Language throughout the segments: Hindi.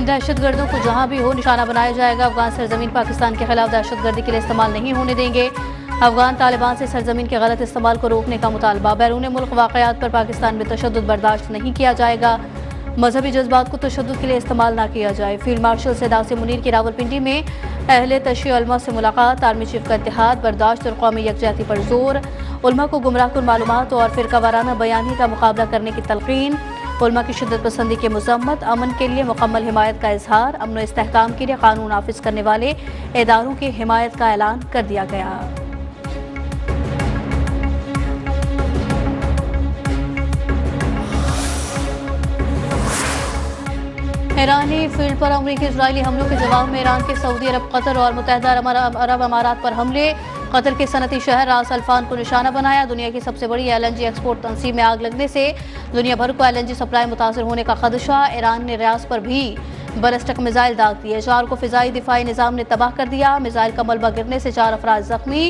दहशतगर्दों को जहां भी हो निशाना बनाया जाएगा। अफगान सरजमीन पाकिस्तान के खिलाफ दहशतगर्दी के लिए इस्तेमाल नहीं होने देंगे। अफगान तालिबान से सरजमीन के गलत इस्तेमाल को रोकने का मुतालबा। बैरून मुल्क वाक़यात पर पाकिस्तान में तशद्दुद बर्दाश्त नहीं किया जाएगा। मजहबी जज्बात को तशद्दुद के लिए इस्तेमाल ना किया जाए। फील्ड मार्शल सैयद आसिम मुनीर की रावलपिंडी में अहले तशय्युअ उलमा से मुलाकात। आर्मी चीफ का इत्तेहाद, बर्दाश्त और कौमी यकजहती पर जोर। उलमा को गुमराहकुन मालूमात और फिरका वाराना बयानी का मुकाबला करने की तलकीन। उलमा की शिद्दत पसंदी की मजम्मत। अमन के लिए मुकम्मल हिमायत का इजहार। अमन व इस्तेहकाम के लिए कानून नाफिज करने वाले इदारों की हिमायत का ऐलान कर दिया गया। ईरानी फील्ड पर अमरीकी इजरायली हमलों के जवाब में ईरान के सऊदी अरब, कतर और मुत्तहिदा अरब अमारात पर हमले। कतर के सनती शहर रास अल्फान को निशाना बनाया। दुनिया की सबसे बड़ी LNG एक्सपोर्ट तंसीब में आग लगने से दुनिया भर को LNG सप्लाई मुतासर होने का खदशा। ईरान ने रियाज पर भी बैलिस्टिक मिसाइल दाग दिए। 4 को फिजाई दिफाई निज़ाम ने तबाह कर दिया। मिसाइल का मलबा गिरने से 4 अफराद जख्मी।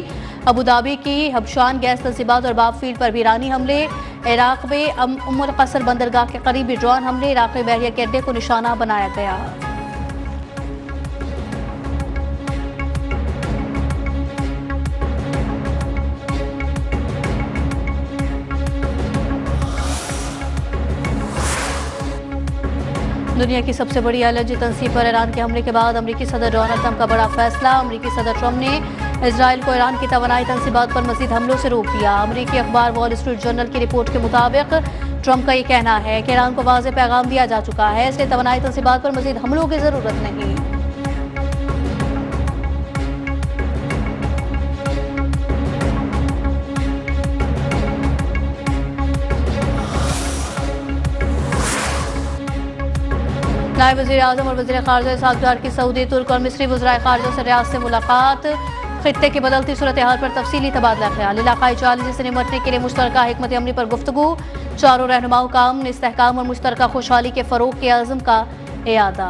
अबू धाबी की हबशान गैस तंसीबात और बाब फील्ड पर भी ईरानी हमले। इराक में उम्मुल कसर बंदरगाह के करीबी ड्रोन हमले। इराकी बहरिया के अड्डे को निशाना बनाया गया। दुनिया की सबसे बड़ी LNG तंसीब पर ईरान के हमले के बाद अमरीकी सदर डोनाल्ड ट्रंप का बड़ा फैसला। अमरीकी सदर ट्रंप ने इजराइल को ईरान की तवानाई तंसीबात पर मजीद हमलों से रोक दिया। अमरीकी अखबार वॉल स्ट्रीट जर्नल की रिपोर्ट के मुताबिक ट्रंप का ये कहना है कि ईरान को वाज़ेह पैगाम दिया जा चुका है, इसलिए तवानाई तंसीबात पर मजीद हमलों की जरूरत नहीं। नायब वज़ीर आज़म और वज़ीर ख़ारजा सागजार की सऊदी, तुर्क और मिस्री वज़राए ख़ारजा से रियाद से मुलाकात। खित्ते की बदलती सूरत हाल पर तफसीली तबादला ख्याल। इलाक़ाई चैलेंज से निपटने के लिए मुश्तरका हिकमत अमली पर गुफ्तगू। चारों रहनुमाओं का अमन, इस्तेहकाम और मुश्तरका खुशहाली के फ़रोग़ के अज़्म का इयादा।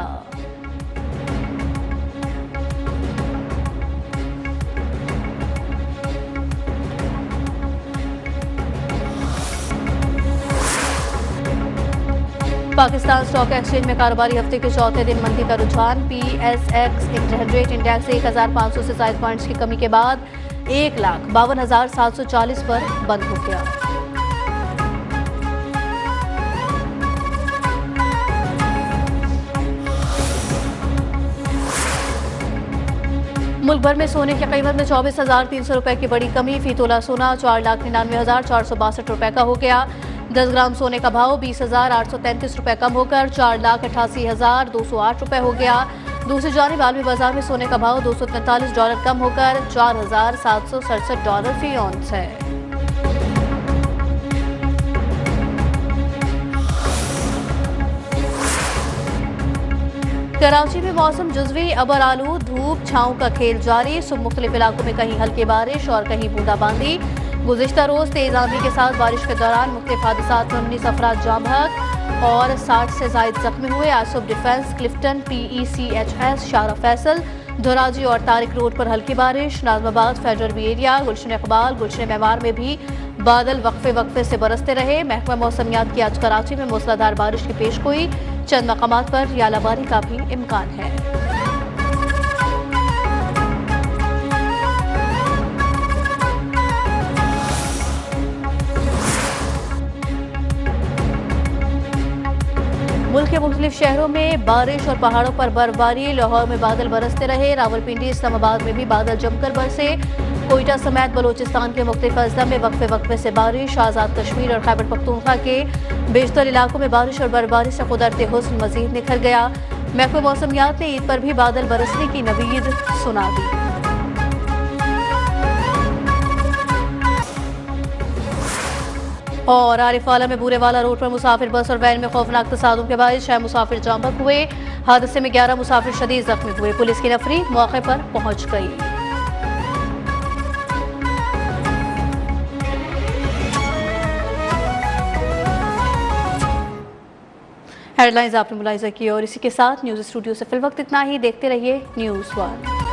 पाकिस्तान स्टॉक एक्सचेंज में कारोबारी हफ्ते के चौथे दिन मंदी का रुझान। PSX इंडेक्स 1500 से ज़ायद पॉइंट्स की कमी के बाद 1,52,740 पर बंद हो गया। मुल्क भर में सोने की कीमत में 24,300 रुपए की बड़ी कमी। फी तोला सोना 4,99,462 रुपए का हो गया। 10 ग्राम सोने का भाव 20,833 रुपए कम होकर 4,88,208 रुपए हो गया। दूसरी जानिब आलमी बाजार में सोने का भाव $243 कम होकर $4,767 फी औंस है। कराची में मौसम जुज़वी अबर आलूद, धूप छांव का खेल जारी। सुबह मुख्तलिफ इलाकों में कहीं हल्की बारिश और कहीं बूंदाबांदी। गुज़िश्ता रोज़ तेज़ आंधी के साथ बारिश के दौरान मुख्तलिफ हादसात में 19 अफराद जाँ बहक और 60 से ज़ायद जख्मी हुए। आसुब डिफेंस, क्लिफ्टन, PECHS, शारा फैसल, धोराजी और तारिक रोड पर हल्की बारिश। नाज़माबाद, फेडरल बी एरिया, गुलशन इकबाल, गुलशन मेमार में भी बादल वक्फे वक्फे से बरसते रहे। महकमा मौसमियात की आज कराची में मूसलाधार बारिश की पेशगोई। चंद मकामात पर यालाबारी का भी इम्कान है। मुल्क के मुख्तलिफ शहरों में बारिश और पहाड़ों पर बर्फबारी। लाहौर में बादल बरसते रहे। रावलपिंडी, इस्लामाबाद में भी बादल जमकर बरसे। कोयटा समेत बलोचिस्तान के मुख्तलिफ अजला में वक्फे वक्फे से बारिश। आज़ाद कश्मीर और खैबर पख्तूनख्वा के बेशतर इलाकों में बारिश और बर्फबारी से कुदरती हुस्न मजीद निखर गया। महकमा मौसमियात ने ईद पर भी बादल बरसने की नवीद सुना दी। और आरिफवाला में बूरेवाला रोड पर मुसाफिर बस और वैन में खौफनाक तसादुम के बायस 6 मुसाफिर जाँ बहक हुए। हादसे में 11 मुसाफिर शदीद जख्मी हुए। पुलिस की नफरी मौके पर पहुंच गई। हेडलाइंस आपने मुलाहिजा की और इसी के साथ न्यूज़ स्टूडियो से फिल वक्त इतना ही। देखते रहिए न्यूज़ 1।